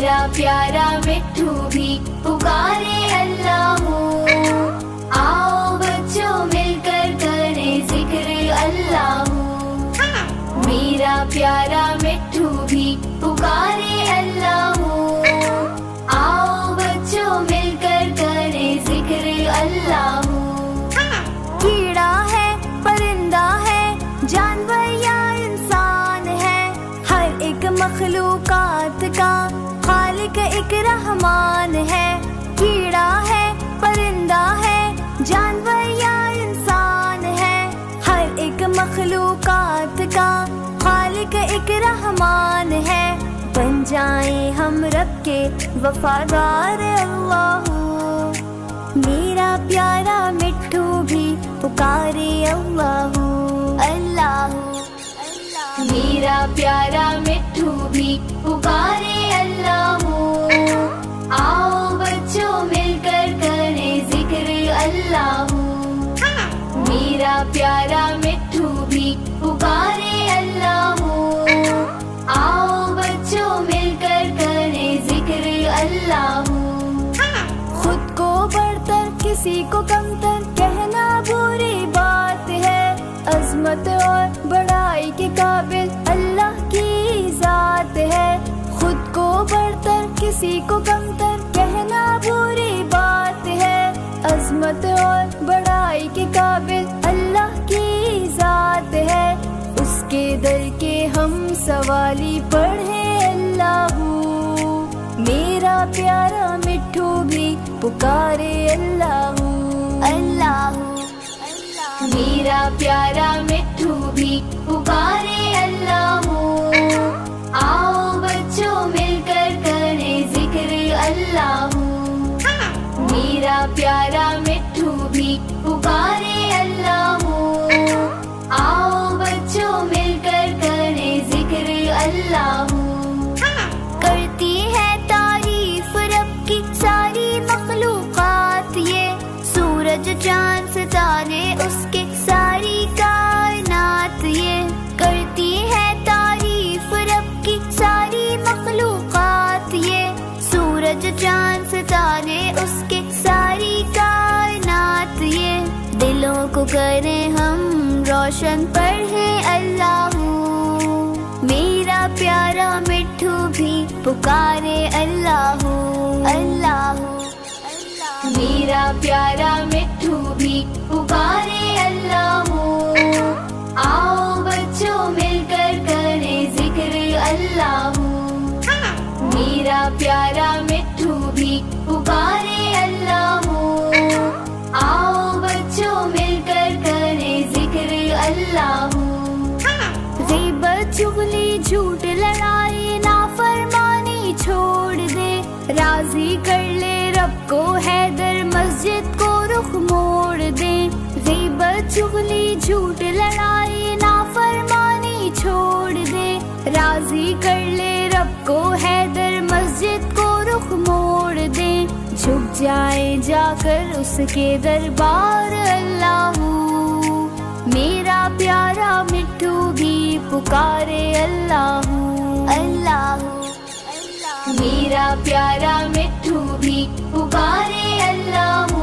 میرا پیارا مٹھو بھی پکارے اللہ آؤ بچوں مل کر کریں ذکر اللہ میرا پیارا مٹھو بھی پکارے اللہ آؤ بچوں مل کر کریں ذکر اللہ کیڑا ہے پرندہ ہے جانور یا انسان ہے ہر ایک مخلوقات کا خالق ایک رحمان ہے کیڑا ہے پرندہ ہے جانور یا انسان ہے ہر ایک مخلوقات کا خالق ایک رحمان ہے بن جائیں ہم رب کے وفادار اللہ میرا پیارا مٹھو بھی پکارے اللہ اللہ میرا پیارا مٹھو بھی پکارے اللہ آؤ بچوں مل کر کریں ذکر اللہ میرا پیارا مٹھو بھی پکارے اللہ آؤ بچوں مل کر کریں ذکر اللہ خود کو بڑھ کر کسی کو کمتر کہنا بری بات ہے عظمت اور بڑائی کے قابل اللہ کی ذات ہے خود کو بڑھ کر کسی کو کمتر کہنا بری بات ہے عظمت اور بڑائی کے قابل اللہ کی ذات ہے اس کے در کے ہم سوالی پڑھیں اللہ میرا پیارا مٹھو بھی پکارے اللہ اللہ میرا پیارا مٹھو بھی پکارے اللہ آؤ بچوں مل کر کریں ذکر اللہ میرا پیارا مٹھو بھی پکارے اللہ آؤ بچوں مل کر کریں ذکر اللہ کرتی ہے تعریف رب کی ساری مخلوقات یہ سورج چاند ستارے اس کے ساری کائنات یہ کرتی ہے تعریف رب کی ساری مخلوقات یہ سورج چاند ستارے اس کے ساری کائنات یہ دلوں کو کریں ہم روشن پڑھیں اللہ میرا پیارا مٹھو بھی پکارے اللہ اللہ میرا پیارا مٹھو بھی پکارے اللہ آؤ بچوں مل کر کریں ذکر اللہ میرا پیارا مٹھو بھی پکارے اللہ آؤ بچوں مل کر کریں ذکر اللہ غیبت چغلی جھوٹ لڑائی نافرمانی چھوڑ دے راضی کر لے رب کو حیدر مسجد کو رخ موڑ دے غیبت چغلی جھوٹ لڑائی نافرمانی چھوڑ دے راضی کر لے رب کو حیدر مسجد کو رخ موڑ دے جھک جائے جا کر اس کے دربار اللہ میرا پیارا مٹھو بھی پکارے اللہ اللہ میرا پیارا مٹھو بھی پکارے اللہ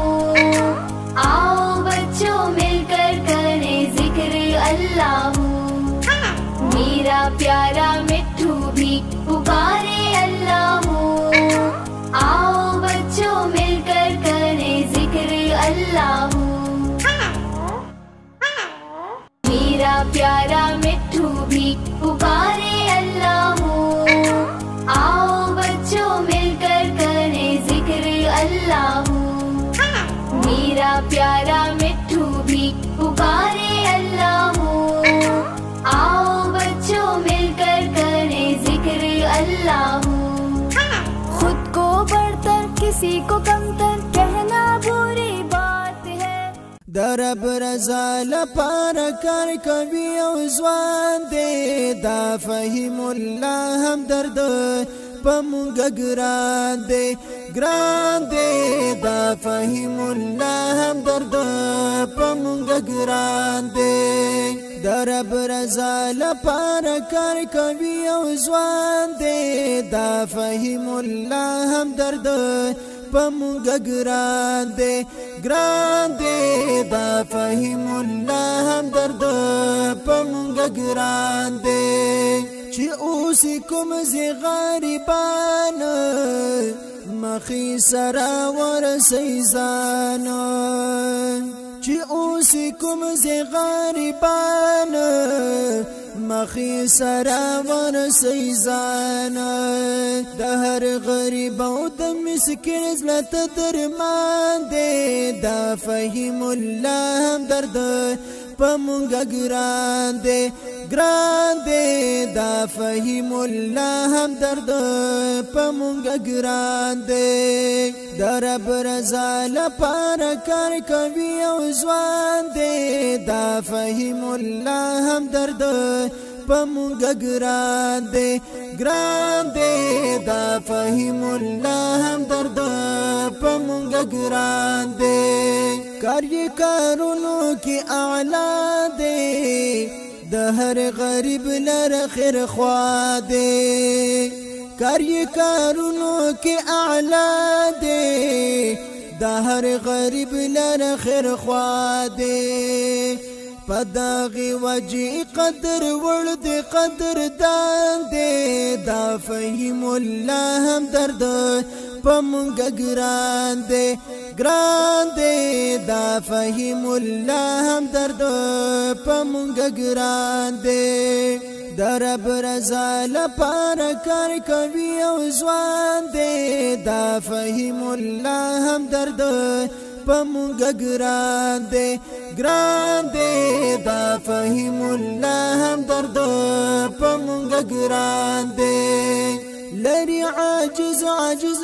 آؤ بچوں مل کر کریں ذکر اللہ میرا پیارا مٹھو بھی پکارے اللہ آؤ بچوں مل کر کریں ذکر اللہ میرا پیارا مٹھو بھی پکارے اللہ آؤ بچوں مل کر کریں ذکر اللہ میرا پیارا مٹھو بھی پکارے اللہ آؤ بچوں مل کر کریں ذکر اللہ خود کو بڑھ کر کسی کو کمتر کہنا بری بات ہے درب رضا لپاره کار کوي او ځوان دی دا فهیم الله هم درد په مونږ ګران دی دا فهیم الله هم درد په مونږ ګران دی د رب رضا لپاره کار کوي او ځوان دی دا فهیم الله هم درد په مونږ ګران دی ګران دی دا فهیم الله هم درد په مونږ ګران دی چې اوس کوم زی غریبان مخی سرا ورسی ځان چې اوس کوم زی غریبان مخی سرا ورسی ځان د هر غریب او د مسکین زلت درمان دی دا فهیم الله هم درد په مونږ ګران دی ګران دی دا فهیم الله هم درد په مونږ ګران دی د رب رضا لپاره کار کوي او ځوان دی دا فهیم الله هم درد په مونږ ګران دی ګران دی دا فهیم الله هم درد په مونږ ګران دی کار یې کارونو کې اعلی دی د هر غریب لر خیر خوا دی کار یې کارونو کې اعلی دی د هر غریب لر خیر خوا دی پداغي وجه قدر ورد قدر دان دی دا فهیم الله هم درد په مونږ ګران دی ګران دی دا فهیم الله هم درد په مونږ ګران دی د رب رضا لپاره کار کوي او ځوان دی دا فهیم الله هم درد په مونږ ګران دی ګران دی دا فهیم الله هم درد په مونږ ګران دی لري عاجز